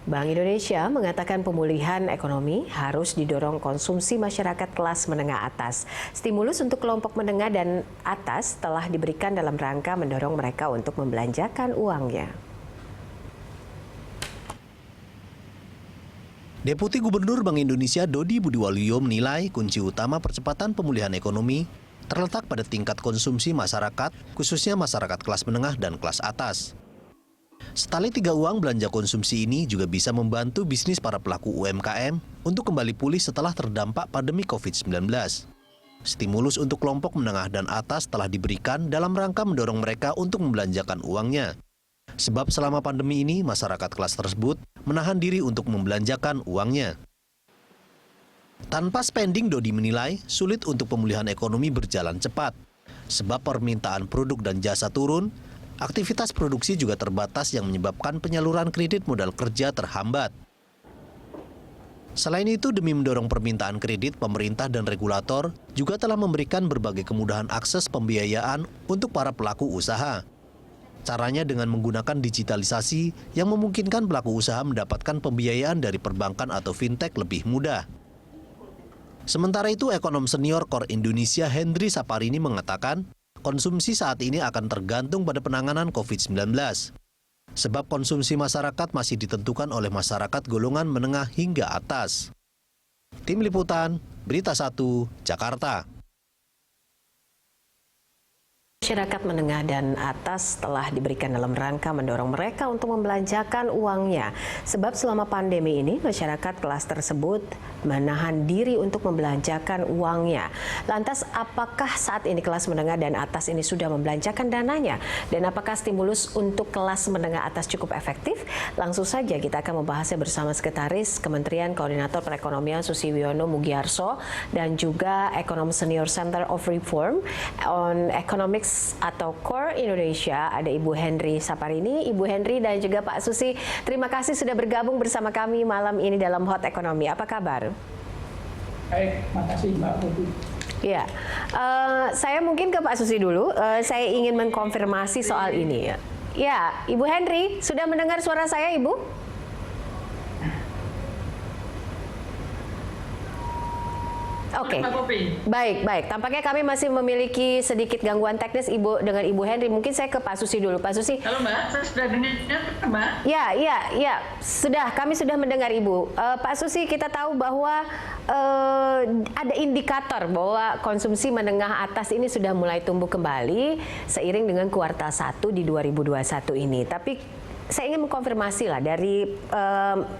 Bank Indonesia mengatakan pemulihan ekonomi harus didorong konsumsi masyarakat kelas menengah atas. Stimulus untuk kelompok menengah dan atas telah diberikan dalam rangka mendorong mereka untuk membelanjakan uangnya. Deputi Gubernur Bank Indonesia Dodi Budiwaluyo menilai kunci utama percepatan pemulihan ekonomi terletak pada tingkat konsumsi masyarakat, khususnya masyarakat kelas menengah dan kelas atas. Setali 3 uang belanja konsumsi ini juga bisa membantu bisnis para pelaku UMKM untuk kembali pulih setelah terdampak pandemi COVID-19. Stimulus untuk kelompok menengah dan atas telah diberikan dalam rangka mendorong mereka untuk membelanjakan uangnya. Sebab selama pandemi ini, masyarakat kelas tersebut menahan diri untuk membelanjakan uangnya. Tanpa spending, Dodi menilai sulit untuk pemulihan ekonomi berjalan cepat. Sebab permintaan produk dan jasa turun, aktivitas produksi juga terbatas yang menyebabkan penyaluran kredit modal kerja terhambat. Selain itu, demi mendorong permintaan kredit, pemerintah dan regulator juga telah memberikan berbagai kemudahan akses pembiayaan untuk para pelaku usaha. Caranya dengan menggunakan digitalisasi yang memungkinkan pelaku usaha mendapatkan pembiayaan dari perbankan atau fintech lebih mudah. Sementara itu, ekonom senior KOR Indonesia Hendry Saparini mengatakan, konsumsi saat ini akan tergantung pada penanganan COVID-19. Sebab konsumsi masyarakat masih ditentukan oleh masyarakat golongan menengah hingga atas. Tim Liputan, Berita 1, Jakarta. Masyarakat menengah dan atas telah diberikan dalam rangka mendorong mereka untuk membelanjakan uangnya. Sebab selama pandemi ini, masyarakat kelas tersebut menahan diri untuk membelanjakan uangnya. Lantas, apakah saat ini kelas menengah dan atas ini sudah membelanjakan dananya? Dan apakah stimulus untuk kelas menengah atas cukup efektif? Langsung saja kita akan membahasnya bersama Sekretaris Kementerian Koordinator Perekonomian Susiwiono Mugiarso dan juga Ekonom Senior Center of Reform on Economics atau KOR Indonesia, ada Ibu Hendry Saparini, Ibu Hendry dan juga Pak Susi. Terima kasih sudah bergabung bersama kami malam ini dalam Hot Ekonomi. Apa kabar? Baik, makasih Mbak Putri. Ya, saya mungkin ke Pak Susi dulu. Saya ingin mengkonfirmasi soal ini. Ya, Ibu Hendry, sudah mendengar suara saya, Ibu? Oke, baik. Tampaknya kami masih memiliki sedikit gangguan teknis dengan Ibu Hendry. Mungkin saya ke Pak Susi dulu. Pak Susi. Halo Mbak, saya sudah dengar Mbak. Ya, kami sudah mendengar Ibu. Pak Susi, kita tahu bahwa ada indikator bahwa konsumsi menengah atas ini sudah mulai tumbuh kembali seiring dengan kuartal 1 di 2021 ini. Tapi saya ingin mengkonfirmasi lah dari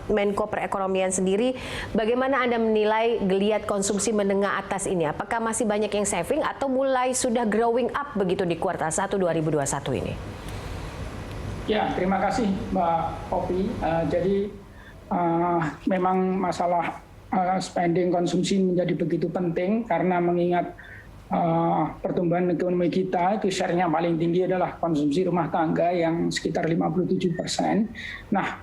Menko Perekonomian sendiri, bagaimana Anda menilai geliat konsumsi menengah atas ini? Apakah masih banyak yang saving atau mulai sudah growing up begitu di kuartal 1 2021 ini? Ya, terima kasih Mbak Popi. Jadi memang masalah spending konsumsi menjadi begitu penting karena mengingat pertumbuhan ekonomi kita itu share-nya paling tinggi adalah konsumsi rumah tangga yang sekitar 57%. Nah,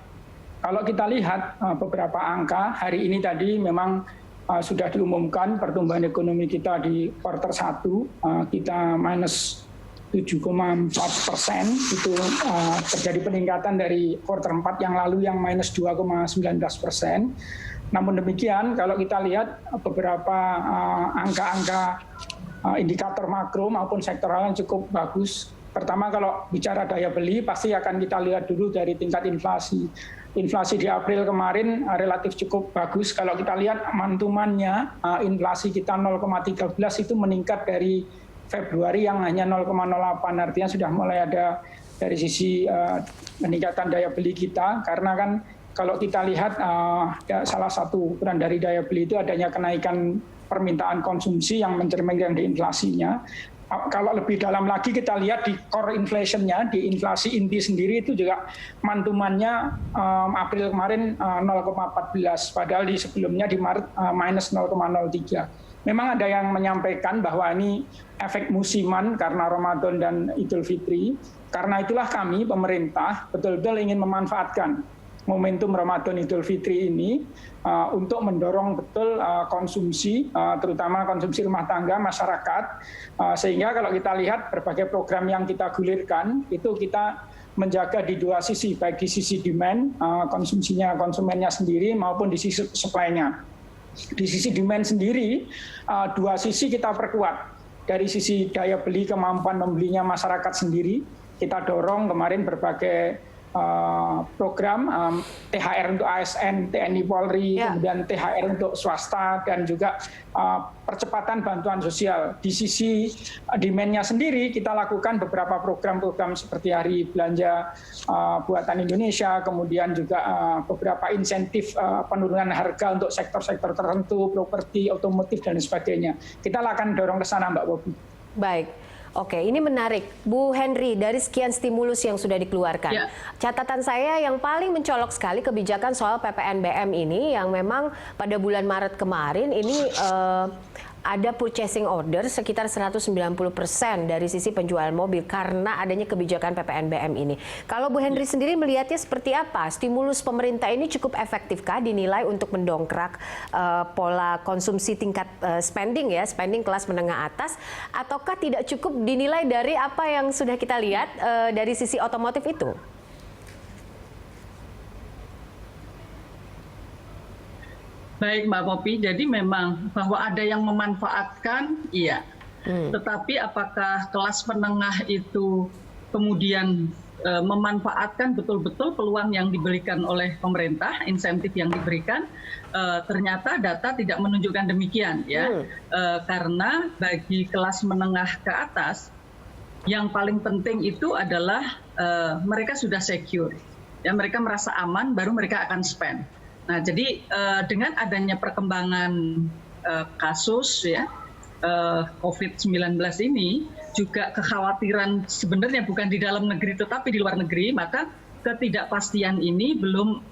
kalau kita lihat beberapa angka hari ini tadi memang sudah diumumkan pertumbuhan ekonomi kita di kuartal 1 kita minus 7,4%, itu terjadi peningkatan dari kuartal 4 yang lalu yang minus 2,19%. Namun demikian, kalau kita lihat beberapa angka-angka indikator makro maupun sektoral yang cukup bagus. Pertama, kalau bicara daya beli, pasti akan kita lihat dulu dari tingkat inflasi. Inflasi di April kemarin relatif cukup bagus. Kalau kita lihat mantumannya, inflasi kita 0,13 itu meningkat dari Februari yang hanya 0,08. Artinya sudah mulai ada dari sisi peningkatan daya beli kita. Karena kan kalau kita lihat salah satu ukuran dari daya beli itu adanya kenaikan permintaan konsumsi yang mencerminkan di inflasinya. Kalau lebih dalam lagi kita lihat di core inflation-nya, di inflasi inti sendiri itu juga mantumannya April kemarin 0,14, padahal di sebelumnya di Maret minus 0,03. Memang ada yang menyampaikan bahwa ini efek musiman karena Ramadan dan Idul Fitri. Karena itulah kami, pemerintah, betul-betul ingin memanfaatkan momentum Ramadan Idul Fitri ini untuk mendorong betul konsumsi, terutama konsumsi rumah tangga masyarakat, sehingga kalau kita lihat berbagai program yang kita gulirkan itu kita menjaga di dua sisi, baik di sisi demand, konsumsinya konsumennya sendiri maupun di sisi supply-nya. Di sisi demand sendiri, dua sisi kita perkuat. Dari sisi daya beli, kemampuan membelinya masyarakat sendiri, kita dorong kemarin berbagai program THR untuk ASN, TNI Polri, kemudian THR untuk swasta, dan juga percepatan bantuan sosial. Di sisi demand-nya sendiri, kita lakukan beberapa program-program seperti Hari Belanja Buatan Indonesia, kemudian juga beberapa insentif penurunan harga untuk sektor-sektor tertentu, properti, otomotif, dan sebagainya. Kita akan dorong ke sana, Mbak Bobi. Baik. Oke, ini menarik. Bu Henry, dari sekian stimulus yang sudah dikeluarkan, catatan saya yang paling mencolok sekali kebijakan soal PPNBM ini yang memang pada bulan Maret kemarin ini ada purchasing order sekitar 190% dari sisi penjual mobil karena adanya kebijakan PPNBM ini. Kalau Bu Henry sendiri melihatnya seperti apa? Stimulus pemerintah ini cukup efektifkah dinilai untuk mendongkrak pola konsumsi tingkat spending kelas menengah atas, ataukah tidak cukup dinilai dari apa yang sudah kita lihat dari sisi otomotif itu? Baik Mbak Popi, jadi memang bahwa ada yang memanfaatkan, iya. Tetapi apakah kelas menengah itu kemudian memanfaatkan betul-betul peluang yang diberikan oleh pemerintah, insentif yang diberikan, ternyata data tidak menunjukkan demikian, ya. Karena bagi kelas menengah ke atas, yang paling penting itu adalah mereka sudah secure, ya, mereka merasa aman, baru mereka akan spend. Nah, jadi dengan adanya perkembangan kasus ya COVID-19 ini, juga kekhawatiran sebenarnya bukan di dalam negeri tetapi di luar negeri, maka ketidakpastian ini belum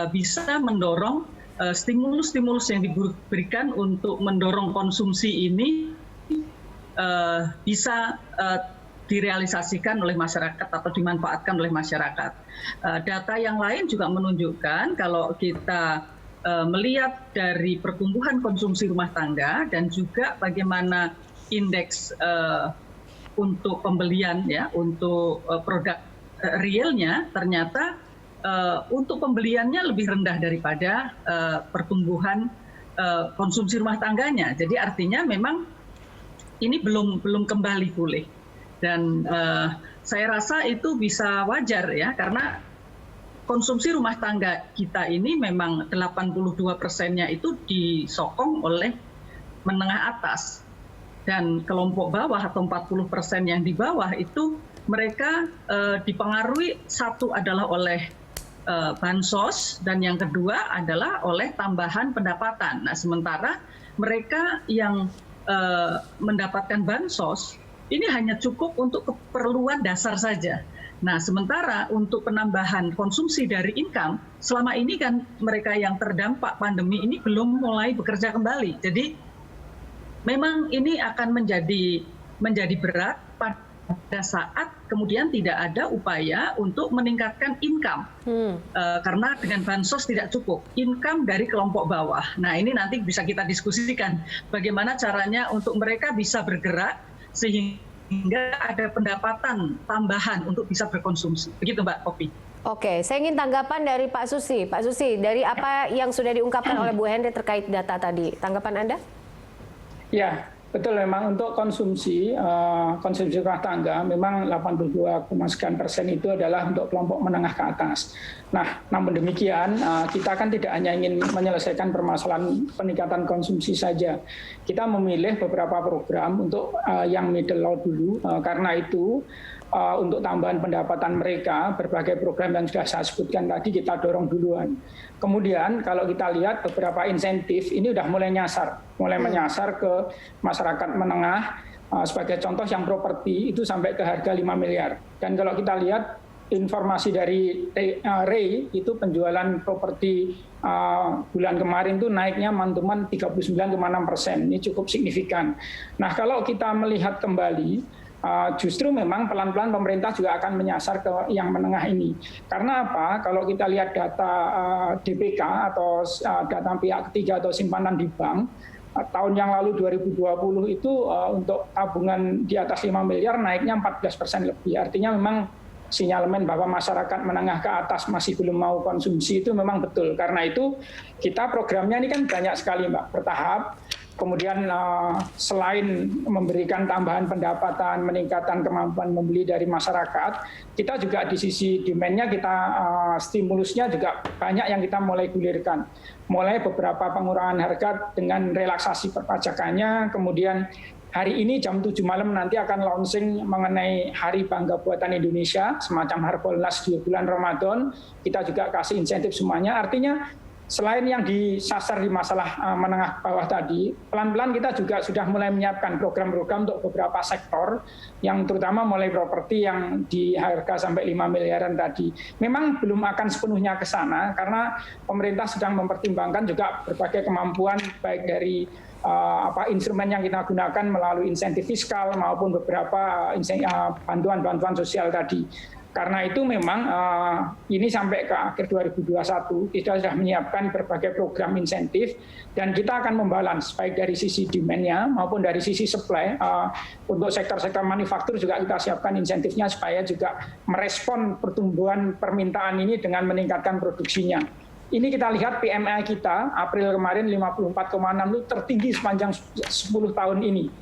bisa mendorong stimulus-stimulus yang diberikan untuk mendorong konsumsi ini bisa direalisasikan oleh masyarakat atau dimanfaatkan oleh masyarakat. Data yang lain juga menunjukkan kalau kita melihat dari pertumbuhan konsumsi rumah tangga dan juga bagaimana indeks untuk pembelian ya untuk produk realnya, ternyata untuk pembeliannya lebih rendah daripada pertumbuhan konsumsi rumah tangganya. Jadi artinya memang ini belum kembali pulih. Dan saya rasa itu bisa wajar ya, karena konsumsi rumah tangga kita ini memang 82%-nya itu disokong oleh menengah atas. Dan kelompok bawah atau 40% yang di bawah itu mereka dipengaruhi, satu adalah oleh bansos dan yang kedua adalah oleh tambahan pendapatan. Nah, sementara mereka yang mendapatkan bansos ini hanya cukup untuk keperluan dasar saja. Nah, sementara untuk penambahan konsumsi dari income, selama ini kan mereka yang terdampak pandemi ini belum mulai bekerja kembali. Jadi memang ini akan menjadi berat pada saat kemudian tidak ada upaya untuk meningkatkan income. Karena dengan bansos tidak cukup, income dari kelompok bawah. Nah, ini nanti bisa kita diskusikan bagaimana caranya untuk mereka bisa bergerak sehingga ada pendapatan tambahan untuk bisa berkonsumsi. Begitu Mbak Popi. Oke, saya ingin tanggapan dari Pak Susi. Pak Susi, dari apa yang sudah diungkapkan oleh Bu Henry terkait data tadi, tanggapan Anda? Ya, betul, memang untuk konsumsi rumah tangga memang 82,sekian% itu adalah untuk kelompok menengah ke atas. Nah, namun demikian kita kan tidak hanya ingin menyelesaikan permasalahan peningkatan konsumsi saja. Kita memilih beberapa program untuk yang middle low dulu, karena itu untuk tambahan pendapatan mereka, berbagai program yang sudah saya sebutkan tadi kita dorong duluan. Kemudian kalau kita lihat beberapa insentif ini udah mulai menyasar ke masyarakat menengah. Sebagai contoh yang properti itu sampai ke harga 5 miliar. Dan kalau kita lihat informasi dari Ray itu penjualan properti bulan kemarin itu naiknya month-to-month 39,6%. Ini cukup signifikan. Nah, kalau kita melihat kembali justru memang pelan-pelan pemerintah juga akan menyasar ke yang menengah ini. Karena apa? Kalau kita lihat data DPK atau data pihak ketiga atau simpanan di bank, tahun yang lalu 2020 itu untuk tabungan di atas 5 miliar naiknya 14% lebih. Artinya memang sinyalemen bahwa masyarakat menengah ke atas masih belum mau konsumsi itu memang betul. Karena itu kita programnya ini kan banyak sekali Mbak, bertahap. Kemudian selain memberikan tambahan pendapatan, meningkatkan kemampuan membeli dari masyarakat, kita juga di sisi demand-nya kita stimulusnya juga banyak yang kita mulai gulirkan. Mulai beberapa pengurangan harga dengan relaksasi perpajakannya, kemudian hari ini jam 7 malam nanti akan launching mengenai Hari Bangga Buatan Indonesia, semacam Harbolnas di bulan Ramadan. Kita juga kasih insentif semuanya, artinya selain yang disasar di masalah menengah bawah tadi, pelan-pelan kita juga sudah mulai menyiapkan program-program untuk beberapa sektor, yang terutama mulai properti yang di harga sampai 5 miliaran tadi. Memang belum akan sepenuhnya ke sana, karena pemerintah sedang mempertimbangkan juga berbagai kemampuan, baik dari instrumen yang kita gunakan melalui insentif fiskal maupun beberapa bantuan-bantuan sosial tadi. Karena itu memang ini sampai ke akhir 2021 kita sudah menyiapkan berbagai program insentif dan kita akan membalance baik dari sisi demand-nya maupun dari sisi supply. Untuk sektor-sektor manufaktur juga kita siapkan insentifnya supaya juga merespon pertumbuhan permintaan ini dengan meningkatkan produksinya. Ini kita lihat PMI kita April kemarin 54,6 itu tertinggi sepanjang 10 tahun ini.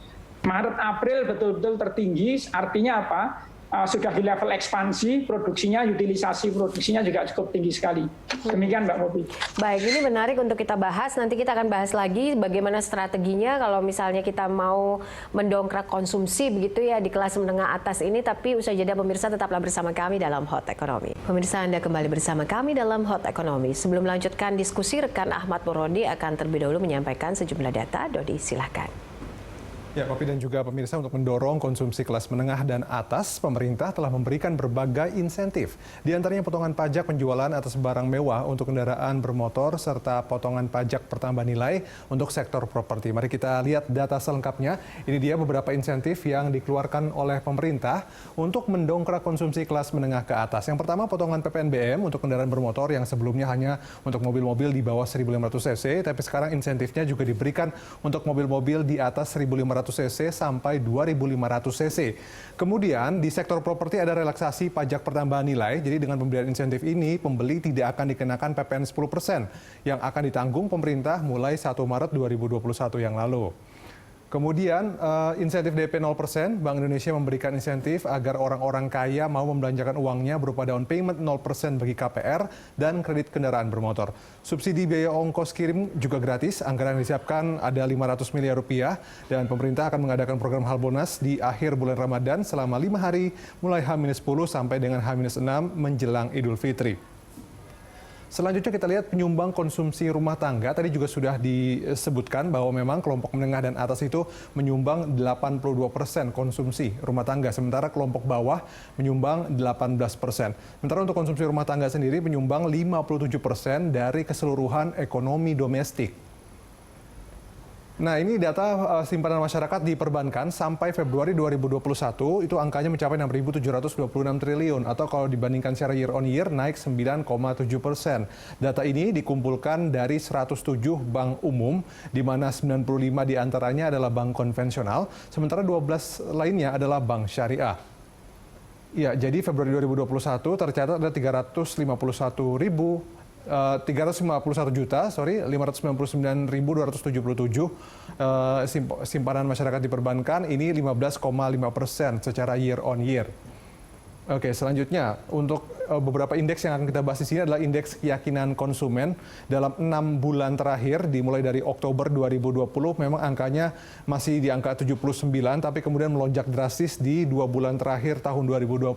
Maret April betul-betul tertinggi, artinya apa? Sudah di level ekspansi, produksinya, utilisasi produksinya juga cukup tinggi sekali. Demikian Mbak Popi. Baik, ini menarik untuk kita bahas. Nanti kita akan bahas lagi bagaimana strateginya kalau misalnya kita mau mendongkrak konsumsi begitu ya di kelas menengah atas ini. Tapi usai jeda pemirsa tetaplah bersama kami dalam Hot Economy. Pemirsa, Anda kembali bersama kami dalam Hot Economy. Sebelum melanjutkan diskusi, rekan Ahmad Murodi akan terlebih dahulu menyampaikan sejumlah data. Dodi, silahkan. Ya, Popi dan juga pemirsa, untuk mendorong konsumsi kelas menengah dan atas, pemerintah telah memberikan berbagai insentif. Di antaranya potongan pajak penjualan atas barang mewah untuk kendaraan bermotor, serta potongan pajak pertambahan nilai untuk sektor properti. Mari kita lihat data selengkapnya. Ini dia beberapa insentif yang dikeluarkan oleh pemerintah untuk mendongkrak konsumsi kelas menengah ke atas. Yang pertama, potongan PPNBM untuk kendaraan bermotor yang sebelumnya hanya untuk mobil-mobil di bawah 1.500 cc, tapi sekarang insentifnya juga diberikan untuk mobil-mobil di atas 1.500 cc sampai 2.500 cc. Kemudian di sektor properti ada relaksasi pajak pertambahan nilai. Jadi dengan pemberian insentif ini, pembeli tidak akan dikenakan PPN 10% yang akan ditanggung pemerintah mulai 1 Maret 2021 yang lalu. Kemudian insentif DP 0%, Bank Indonesia memberikan insentif agar orang-orang kaya mau membelanjakan uangnya berupa down payment 0% bagi KPR dan kredit kendaraan bermotor. Subsidi biaya ongkos kirim juga gratis, anggaran yang disiapkan ada 500 miliar rupiah dan pemerintah akan mengadakan program Harbolnas di akhir bulan Ramadan selama 5 hari mulai H-10 sampai dengan H-6 menjelang Idul Fitri. Selanjutnya kita lihat penyumbang konsumsi rumah tangga. Tadi juga sudah disebutkan bahwa memang kelompok menengah dan atas itu menyumbang 82% konsumsi rumah tangga. Sementara kelompok bawah menyumbang 18%. Sementara untuk konsumsi rumah tangga sendiri menyumbang 57% dari keseluruhan ekonomi domestik. Nah, ini data simpanan masyarakat di perbankan sampai Februari 2021 itu angkanya mencapai 6.726 triliun atau kalau dibandingkan secara year on year naik 9,7%. Data ini dikumpulkan dari 107 bank umum di mana 95 diantaranya adalah bank konvensional, sementara 12 lainnya adalah bank syariah. Ya, jadi Februari 2021 tercatat ada 351.599.277 simpanan masyarakat di perbankan, ini 15,5% secara year on year. Oke, selanjutnya untuk beberapa indeks yang akan kita bahas di sini adalah indeks keyakinan konsumen dalam 6 bulan terakhir dimulai dari Oktober 2020 memang angkanya masih di angka 79 tapi kemudian melonjak drastis di 2 bulan terakhir tahun 2020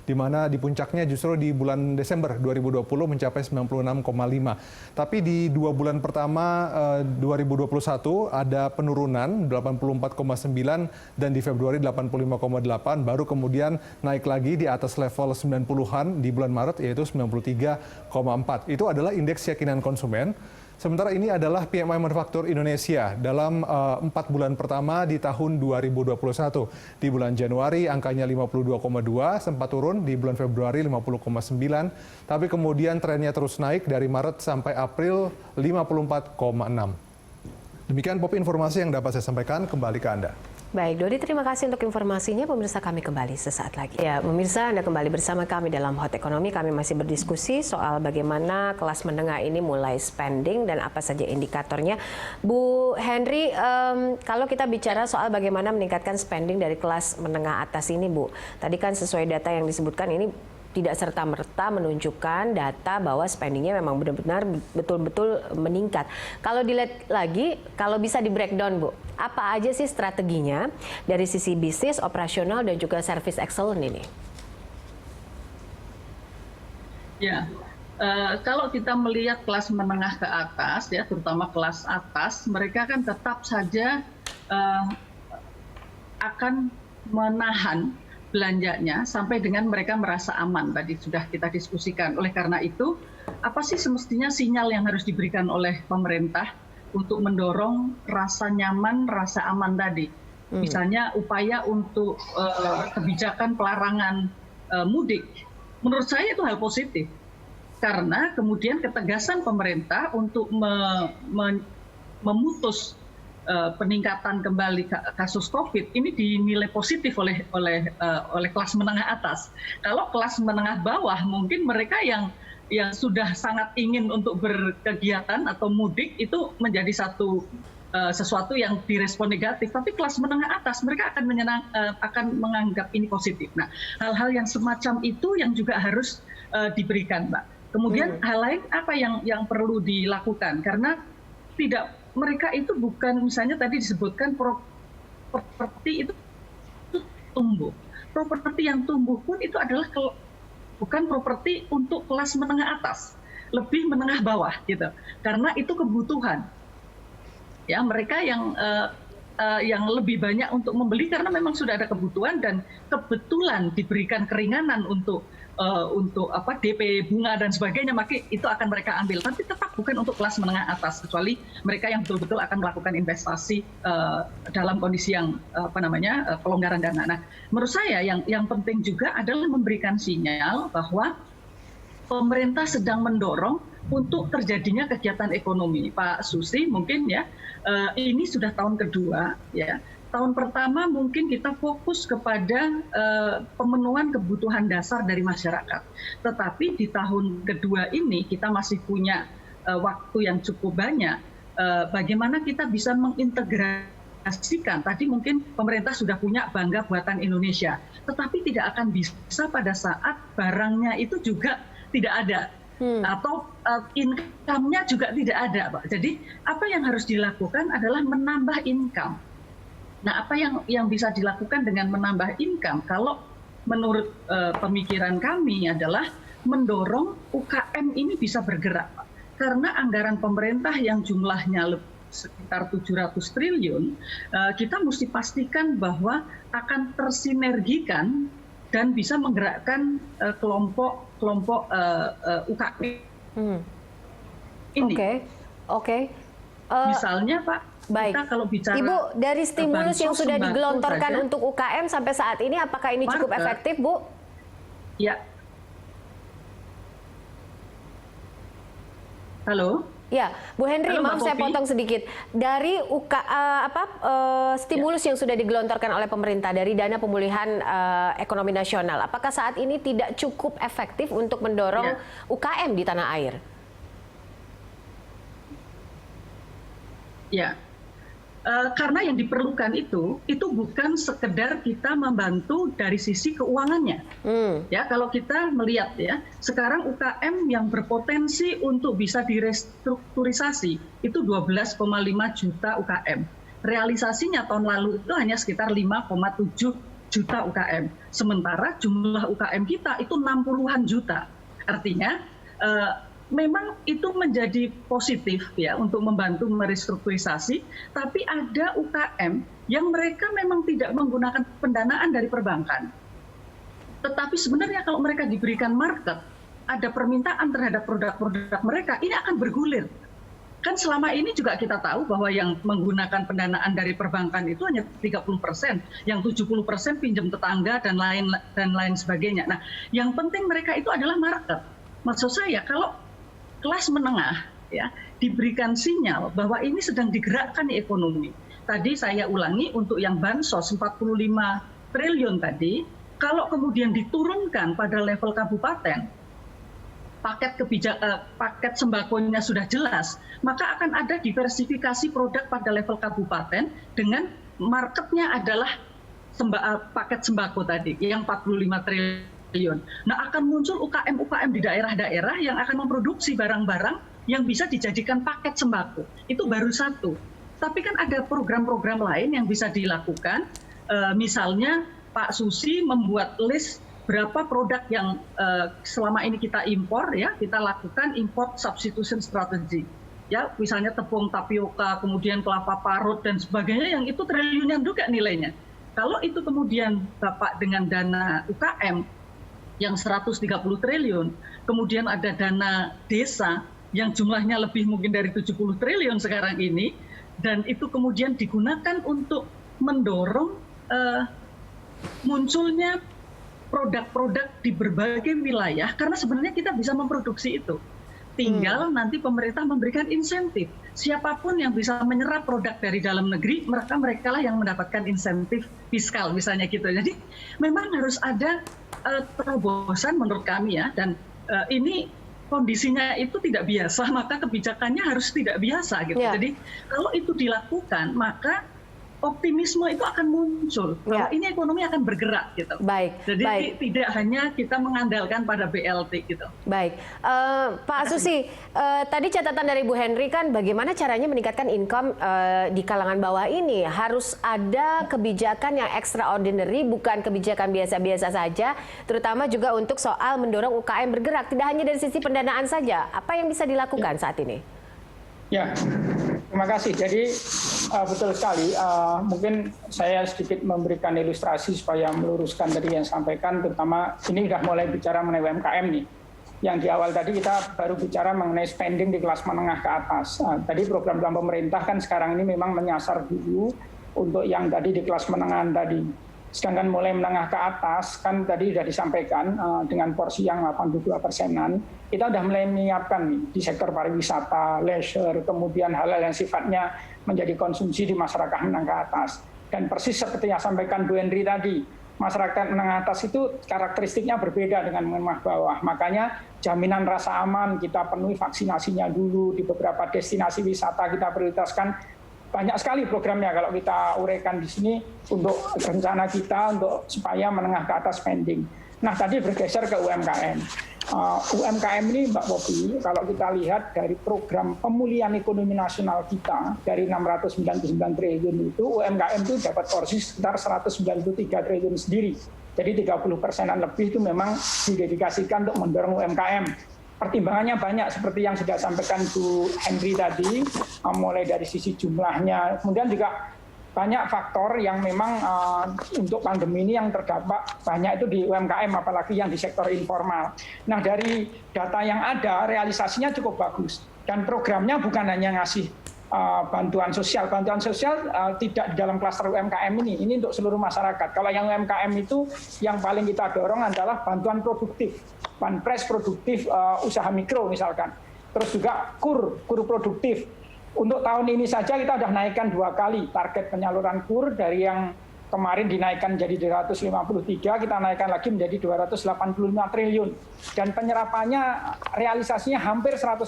di mana di puncaknya justru di bulan Desember 2020 mencapai 96,5. Tapi di 2 bulan pertama 2021 ada penurunan 84,9 dan di Februari 85,8 baru kemudian naik lagi di atas level 90-an di bulan Maret yaitu 93,4. Itu adalah indeks keyakinan konsumen. Sementara ini adalah PMI Manufaktur Indonesia dalam 4 bulan pertama di tahun 2021. Di bulan Januari angkanya 52,2, sempat turun di bulan Februari 50,9, tapi kemudian trennya terus naik dari Maret sampai April 54,6. Demikian Popi informasi yang dapat saya sampaikan, kembali ke Anda. Baik, Dodi, terima kasih untuk informasinya. Pemirsa, kami kembali sesaat lagi. Ya, pemirsa, Anda kembali bersama kami dalam Hot Ekonomi. Kami masih berdiskusi soal bagaimana kelas menengah ini mulai spending dan apa saja indikatornya. Bu Henry, kalau kita bicara soal bagaimana meningkatkan spending dari kelas menengah atas ini, Bu, tadi kan sesuai data yang disebutkan ini tidak serta-merta menunjukkan data bahwa spendingnya memang benar-benar betul-betul meningkat. Kalau dilihat lagi, kalau bisa di breakdown, Bu, apa aja sih strateginya dari sisi bisnis, operasional, dan juga service excellence ini? Ya, kalau kita melihat kelas menengah ke atas, ya terutama kelas atas, mereka kan tetap saja akan menahan belanjanya sampai dengan mereka merasa aman. Tadi sudah kita diskusikan. Oleh karena itu, apa sih semestinya sinyal yang harus diberikan oleh pemerintah untuk mendorong rasa nyaman, rasa aman tadi? Misalnya upaya untuk kebijakan pelarangan mudik. Menurut saya itu hal positif. Karena kemudian ketegasan pemerintah untuk memutus peningkatan kembali kasus COVID ini dinilai positif oleh kelas menengah atas. Kalau kelas menengah bawah mungkin mereka yang sudah sangat ingin untuk berkegiatan atau mudik itu menjadi sesuatu yang direspon negatif. Tapi kelas menengah atas mereka akan menganggap ini positif. Nah, hal-hal yang semacam itu yang juga harus diberikan, Mbak. Kemudian hal lain apa yang perlu dilakukan? Karena mereka itu bukan, misalnya tadi disebutkan properti itu tumbuh. Properti yang tumbuh pun itu adalah bukan properti untuk kelas menengah atas, lebih menengah bawah gitu. Karena itu kebutuhan. Ya, mereka yang lebih banyak untuk membeli karena memang sudah ada kebutuhan dan kebetulan diberikan keringanan untuk DP bunga dan sebagainya, maka itu akan mereka ambil. Tapi tetap bukan untuk kelas menengah atas, kecuali mereka yang betul-betul akan melakukan investasi dalam kondisi yang pelonggaran dana. Nah, menurut saya yang penting juga adalah memberikan sinyal bahwa pemerintah sedang mendorong untuk terjadinya kegiatan ekonomi. Pak Susri mungkin ya, ini sudah tahun kedua ya. Tahun pertama mungkin kita fokus kepada pemenuhan kebutuhan dasar dari masyarakat. Tetapi di tahun kedua ini kita masih punya waktu yang cukup banyak. Bagaimana kita bisa mengintegrasikan, tadi mungkin pemerintah sudah punya bangga buatan Indonesia. Tetapi tidak akan bisa pada saat barangnya itu juga tidak ada. Atau income-nya juga tidak ada, Pak. Jadi apa yang harus dilakukan adalah menambah income. Nah, apa yang bisa dilakukan dengan menambah income? Kalau menurut pemikiran kami adalah mendorong UKM ini bisa bergerak, Pak. Karena anggaran pemerintah yang jumlahnya sekitar 700 triliun, kita mesti pastikan bahwa akan tersinergikan dan bisa menggerakkan kelompok UKM ini. Oke. Misalnya, Pak, baik. kita kalau bicara Ibu, dari stimulus yang sudah digelontorkan untuk UKM sampai saat ini, apakah ini cukup efektif, Bu? Ya. Halo? Ya, Bu Henry, Halo, maaf saya potong sedikit. Dari stimulus yang sudah digelontorkan oleh pemerintah dari dana pemulihan ekonomi nasional, apakah saat ini tidak cukup efektif untuk mendorong UKM di tanah air? Ya, karena yang diperlukan itu bukan sekedar kita membantu dari sisi keuangannya. Ya, kalau kita melihat ya, sekarang UKM yang berpotensi untuk bisa direstrukturisasi itu 12,5 juta UKM. Realisasinya tahun lalu itu hanya sekitar 5,7 juta UKM. Sementara jumlah UKM kita itu 60-an juta. Artinya memang itu menjadi positif ya untuk membantu merestrukturisasi, tapi ada UKM yang mereka memang tidak menggunakan pendanaan dari perbankan. Tetapi sebenarnya kalau mereka diberikan market, ada permintaan terhadap produk-produk mereka, ini akan bergulir. Kan selama ini juga kita tahu bahwa yang menggunakan pendanaan dari perbankan itu hanya 30%, yang 70% pinjam tetangga dan lain sebagainya. Nah, yang penting mereka itu adalah market. Maksud saya kalau kelas menengah ya diberikan sinyal bahwa ini sedang digerakkan ekonomi, tadi saya ulangi, untuk yang bansos 45 triliun tadi, kalau kemudian diturunkan pada level kabupaten, paket sembakonya sudah jelas, maka akan ada diversifikasi produk pada level kabupaten dengan marketnya adalah paket sembako tadi, yang 45 triliun. Nah, akan muncul UKM-UKM di daerah-daerah yang akan memproduksi barang-barang yang bisa dijadikan paket sembako. Itu baru satu. Tapi kan ada program-program lain yang bisa dilakukan, misalnya Pak Susi membuat list berapa produk yang selama ini kita impor, ya, kita lakukan import substitution strategy. Ya, misalnya tepung tapioka, kemudian kelapa parut dan sebagainya, yang itu triliunan juga nilainya. Kalau itu kemudian Bapak dengan dana UKM yang 130 triliun, kemudian ada dana desa yang jumlahnya lebih mungkin dari 70 triliun sekarang ini, dan itu kemudian digunakan untuk mendorong munculnya produk-produk di berbagai wilayah, karena sebenarnya kita bisa memproduksi itu. Tinggal nanti pemerintah memberikan insentif. Siapapun yang bisa menyerap produk dari dalam negeri, mereka lah yang mendapatkan insentif fiskal misalnya gitu. Jadi memang harus ada terobosan menurut kami, ya, dan ini kondisinya itu tidak biasa, maka kebijakannya harus tidak biasa gitu. Ya. Jadi kalau itu dilakukan, maka optimisme itu akan muncul. Kalau ini ekonomi akan bergerak gitu. Baik. Jadi tidak hanya kita mengandalkan pada BLT gitu. Baik, Pak Susi, tadi catatan dari Bu Henry kan bagaimana caranya meningkatkan income di kalangan bawah ini. Harus ada kebijakan yang extraordinary, bukan kebijakan biasa-biasa saja, terutama juga untuk soal mendorong UKM bergerak. Tidak hanya dari sisi pendanaan saja. Apa yang bisa dilakukan saat ini? Ya, terima kasih. Jadi betul sekali. Mungkin saya sedikit memberikan ilustrasi supaya meluruskan tadi yang sampaikan, terutama ini sudah mulai bicara mengenai UMKM nih. Yang di awal tadi kita baru bicara mengenai spending di kelas menengah ke atas. Tadi program pemerintah kan sekarang ini memang menyasar dulu untuk yang tadi di kelas menengah tadi. Sedangkan mulai menengah ke atas, kan tadi sudah disampaikan dengan porsi yang 82%-an, kita sudah mulai menyiapkan nih, di sektor pariwisata, leisure, kemudian hal-hal yang sifatnya menjadi konsumsi di masyarakat menengah ke atas. Dan persis seperti yang sampaikan Bu Henry tadi, masyarakat menengah atas itu karakteristiknya berbeda dengan menengah bawah. Makanya jaminan rasa aman kita penuhi vaksinasinya dulu, di beberapa destinasi wisata kita prioritaskan. Banyak sekali programnya kalau kita uraikan di sini untuk rencana kita untuk supaya menengah ke atas spending. Nah, tadi bergeser ke UMKM. UMKM ini Mbak Popi, kalau kita lihat dari program pemulihan ekonomi nasional kita dari 699 triliun itu, UMKM itu dapat porsi sekitar 193 triliun sendiri. Jadi 30%-an lebih itu memang didedikasikan untuk mendorong UMKM. Pertimbangannya banyak seperti yang sudah sampaikan Bu Henry tadi, mulai dari sisi jumlahnya, kemudian juga banyak faktor yang memang untuk pandemi ini yang terdampak banyak itu di UMKM, apalagi yang di sektor informal. Nah, dari data yang ada, realisasinya cukup bagus. Dan programnya bukan hanya ngasih bantuan sosial tidak di dalam klaster UMKM ini untuk seluruh masyarakat. Kalau yang UMKM itu yang paling kita dorong adalah bantuan produktif, banpres produktif usaha mikro misalkan. Terus juga kur produktif. Untuk tahun ini saja kita sudah naikkan 2 kali target penyaluran kur, dari yang kemarin dinaikkan jadi 253, kita naikkan lagi menjadi 285 triliun. Dan penyerapannya realisasinya hampir 100%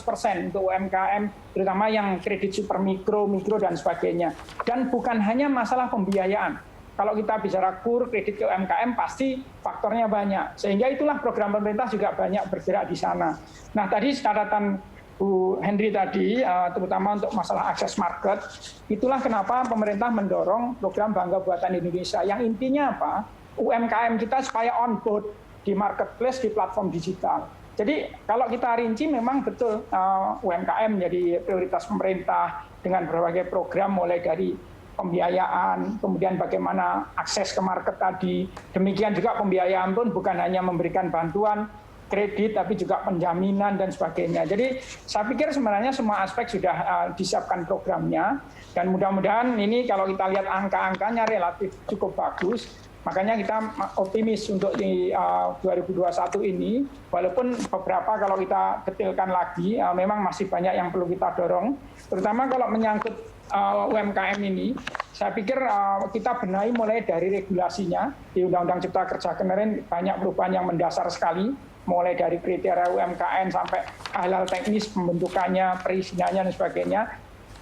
untuk UMKM, terutama yang kredit super mikro dan sebagainya. Dan bukan hanya masalah pembiayaan. Kalau kita bicara kur, kredit ke UMKM pasti faktornya banyak. Sehingga itulah program pemerintah juga banyak bergerak di sana. Nah, tadi catatan Bu Henry tadi, terutama untuk masalah akses market, itulah kenapa pemerintah mendorong program Bangga Buatan Indonesia. Yang intinya apa? UMKM kita supaya on board di marketplace, di platform digital. Jadi kalau kita rinci memang betul UMKM menjadi prioritas pemerintah dengan berbagai program, mulai dari pembiayaan, kemudian bagaimana akses ke market tadi. Demikian juga pembiayaan pun bukan hanya memberikan bantuan kredit, tapi juga penjaminan dan sebagainya. Jadi saya pikir sebenarnya semua aspek sudah disiapkan programnya, dan mudah-mudahan ini kalau kita lihat angka-angkanya relatif cukup bagus, makanya kita optimis untuk di 2021 ini, walaupun beberapa kalau kita detailkan lagi, memang masih banyak yang perlu kita dorong, terutama kalau menyangkut UMKM ini. saya pikir kita benahi mulai dari regulasinya. Di Undang-Undang Cipta Kerja kemarin banyak perubahan yang mendasar sekali, mulai dari kriteria UMKM sampai hal-hal teknis pembentukannya, perizinannya dan sebagainya.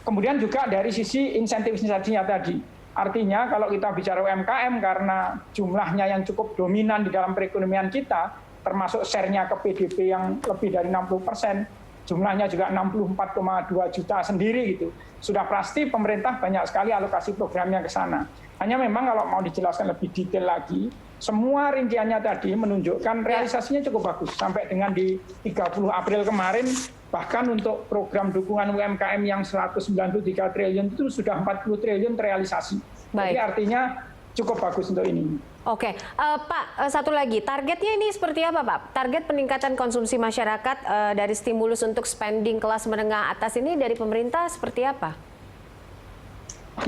Kemudian juga dari sisi insentif-insentifnya tadi. Artinya kalau kita bicara UMKM karena jumlahnya yang cukup dominan di dalam perekonomian kita, termasuk share-nya ke PDB yang lebih dari 60%, jumlahnya juga 64,2 juta sendiri gitu. Sudah pasti pemerintah banyak sekali alokasi programnya ke sana. Hanya memang kalau mau dijelaskan lebih detail lagi, semua rinciannya tadi menunjukkan realisasinya cukup bagus. Sampai dengan di 30 April kemarin, bahkan untuk program dukungan UMKM yang 193 triliun itu sudah 40 triliun terrealisasi. Jadi artinya cukup bagus untuk ini. Oke, Pak, satu lagi, targetnya ini seperti apa, Pak? Target peningkatan konsumsi masyarakat dari stimulus untuk spending kelas menengah atas ini dari pemerintah seperti apa?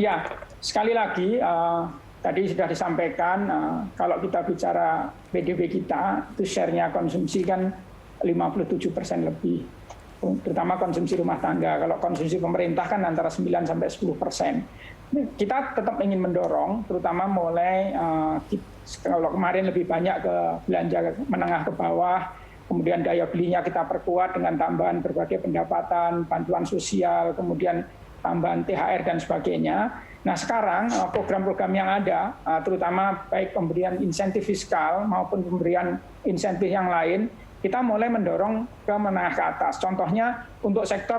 Ya, sekali lagi, tadi sudah disampaikan, kalau kita bicara PDB kita, itu share-nya konsumsi kan 57% lebih, terutama konsumsi rumah tangga. Kalau konsumsi pemerintah kan antara 9-10%. Kita tetap ingin mendorong, terutama mulai kalau kemarin lebih banyak ke belanja menengah ke bawah, kemudian daya belinya kita perkuat dengan tambahan berbagai pendapatan, bantuan sosial, kemudian tambahan THR dan sebagainya. Nah sekarang program-program yang ada, terutama baik pemberian insentif fiskal maupun pemberian insentif yang lain, kita mulai mendorong ke menengah ke atas. Contohnya untuk sektor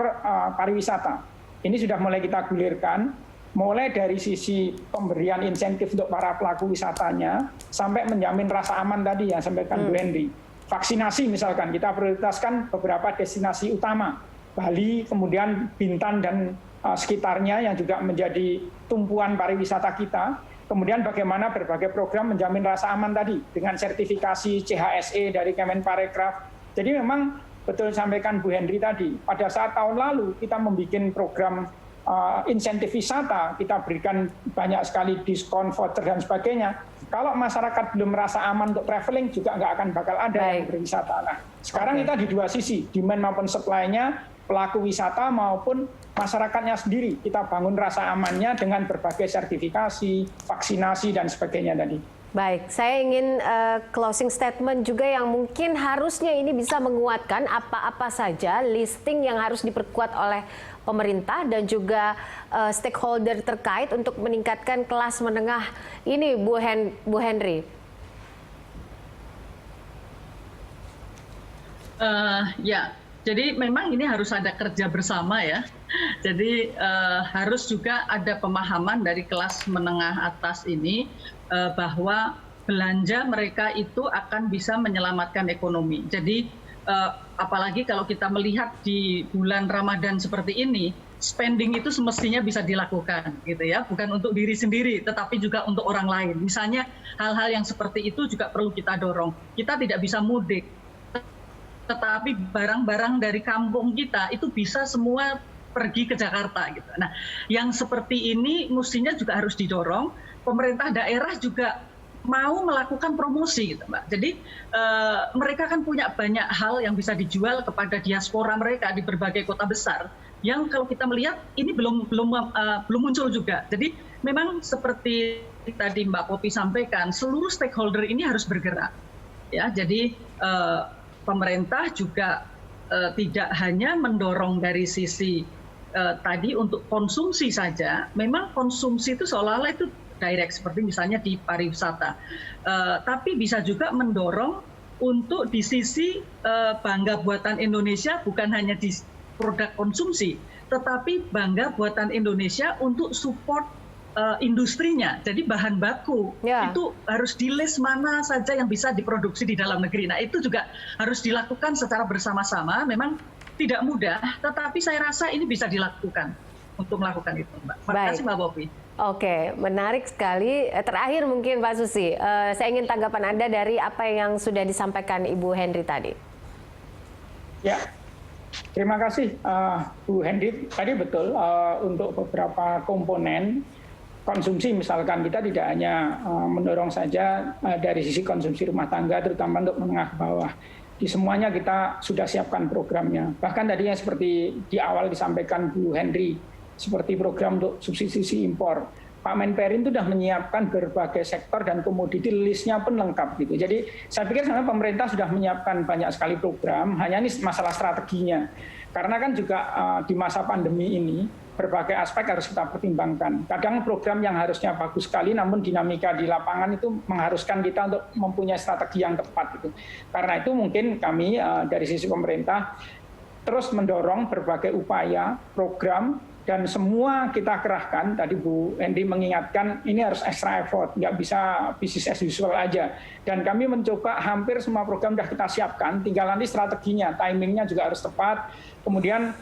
pariwisata, ini sudah mulai kita gulirkan. Mulai dari sisi pemberian insentif untuk para pelaku wisatanya, sampai menjamin rasa aman tadi yang sampaikan Bu Henry. Vaksinasi misalkan, kita prioritaskan beberapa destinasi utama, Bali, kemudian Bintan dan sekitarnya yang juga menjadi tumpuan pariwisata kita. Kemudian bagaimana berbagai program menjamin rasa aman tadi, dengan sertifikasi CHSE dari Kemenparekraf. Jadi memang betul disampaikan Bu Henry tadi, pada saat tahun lalu kita membuat program insentif wisata, kita berikan banyak sekali diskon, voucher dan sebagainya. Kalau masyarakat belum merasa aman untuk traveling juga nggak akan bakal ada yang berwisata. Nah, sekarang kita di dua sisi, demand maupun supply-nya, pelaku wisata maupun masyarakatnya sendiri. Kita bangun rasa amannya dengan berbagai sertifikasi, vaksinasi dan sebagainya tadi. Baik, saya ingin closing statement juga yang mungkin harusnya ini bisa menguatkan apa-apa saja listing yang harus diperkuat oleh pemerintah dan juga stakeholder terkait untuk meningkatkan kelas menengah ini, Bu Henry. Ya, jadi memang ini harus ada kerja bersama ya. Jadi harus juga ada pemahaman dari kelas menengah atas ini bahwa belanja mereka itu akan bisa menyelamatkan ekonomi. Jadi apalagi kalau kita melihat di bulan Ramadan seperti ini, spending itu semestinya bisa dilakukan gitu ya, bukan untuk diri sendiri tetapi juga untuk orang lain. Misalnya hal-hal yang seperti itu juga perlu kita dorong. Kita tidak bisa mudik, tetapi barang-barang dari kampung kita itu bisa semua pergi ke Jakarta gitu. Nah, yang seperti ini mestinya juga harus didorong. Pemerintah daerah juga mau melakukan promosi gitu, Mbak. Jadi mereka kan punya banyak hal yang bisa dijual kepada diaspora mereka di berbagai kota besar. Yang kalau kita melihat ini belum muncul juga. Jadi memang seperti tadi Mbak Popi sampaikan, seluruh stakeholder ini harus bergerak. Ya, jadi pemerintah juga tidak hanya mendorong dari sisi tadi untuk konsumsi saja. Memang konsumsi itu seolah-olah itu direct, seperti misalnya di pariwisata. Tapi bisa juga mendorong untuk di sisi bangga buatan Indonesia, bukan hanya di produk konsumsi, tetapi bangga buatan Indonesia untuk support industrinya. Jadi bahan baku itu harus di list mana saja yang bisa diproduksi di dalam negeri. Nah itu juga harus dilakukan secara bersama-sama. Memang tidak mudah, tetapi saya rasa ini bisa dilakukan untuk melakukan itu, Mbak. Terima kasih, Mbak Popi. Oke, menarik sekali. Terakhir mungkin Pak Susi, saya ingin tanggapan Anda dari apa yang sudah disampaikan Ibu Henry tadi. Ya, terima kasih Bu Henry. Tadi betul untuk beberapa komponen konsumsi, misalkan kita tidak hanya mendorong saja dari sisi konsumsi rumah tangga, terutama untuk menengah ke bawah. Di semuanya kita sudah siapkan programnya. Bahkan tadinya seperti di awal disampaikan Bu Henry, seperti program untuk subsidi impor. Pak Menperin itu sudah menyiapkan berbagai sektor dan komoditi, listnya pun lengkap gitu. Jadi saya pikir sebenarnya pemerintah sudah menyiapkan banyak sekali program, hanya ini masalah strateginya. Karena kan juga di masa pandemi ini berbagai aspek harus kita pertimbangkan. Kadang program yang harusnya bagus sekali, namun dinamika di lapangan itu mengharuskan kita untuk mempunyai strategi yang tepat gitu. Karena itu mungkin kami dari sisi pemerintah terus mendorong berbagai upaya, program, dan semua kita kerahkan. Tadi Bu Henry mengingatkan ini harus extra effort, nggak bisa business as usual aja. Dan kami mencoba hampir semua program sudah kita siapkan, tinggal nanti strateginya, timingnya juga harus tepat. Kemudian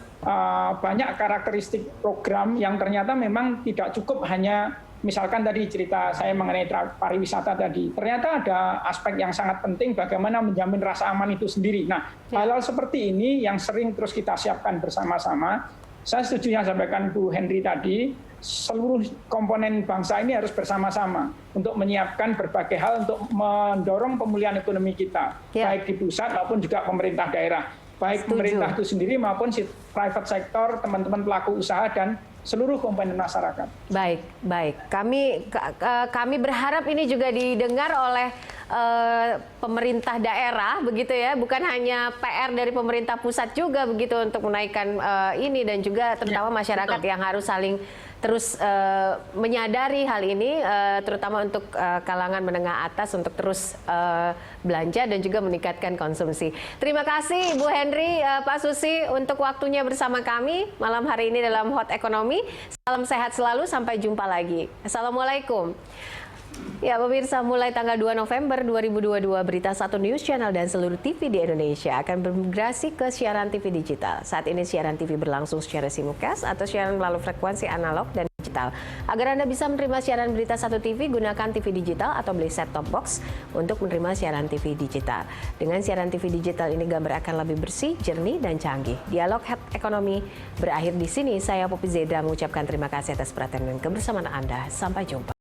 banyak karakteristik program yang ternyata memang tidak cukup hanya, misalkan tadi cerita saya mengenai pariwisata tadi, ternyata ada aspek yang sangat penting bagaimana menjamin rasa aman itu sendiri. Nah, hal-hal seperti ini yang sering terus kita siapkan bersama-sama. Saya setuju yang sampaikan Bu Henry tadi, seluruh komponen bangsa ini harus bersama-sama untuk menyiapkan berbagai hal untuk mendorong pemulihan ekonomi kita, baik di pusat maupun juga pemerintah daerah, baik pemerintah itu sendiri maupun private sector, teman-teman pelaku usaha dan seluruh komponen masyarakat. Baik, baik. Kami berharap ini juga didengar oleh pemerintah daerah, begitu ya, bukan hanya PR dari pemerintah pusat juga begitu untuk menaikkan ini, dan juga terutama masyarakat yang harus saling terus menyadari hal ini, terutama untuk kalangan menengah atas untuk terus belanja dan juga meningkatkan konsumsi. Terima kasih Bu Henry, Pak Susi untuk waktunya bersama kami malam hari ini dalam Hot Ekonomi. Salam sehat selalu, sampai jumpa lagi. Assalamualaikum. Ya pemirsa, mulai tanggal 2 November 2022 Berita 1 News Channel dan seluruh TV di Indonesia akan bermigrasi ke siaran TV digital. Saat ini siaran TV berlangsung secara simulcast atau siaran melalui frekuensi analog dan digital. Agar Anda bisa menerima siaran Berita 1 TV, gunakan TV digital atau beli set-top box untuk menerima siaran TV digital. Dengan siaran TV digital ini gambar akan lebih bersih, jernih, dan canggih. Dialog Hot Ekonomi berakhir di sini. Saya Poppy Zedra mengucapkan terima kasih atas perhatian dan kebersamaan Anda. Sampai jumpa.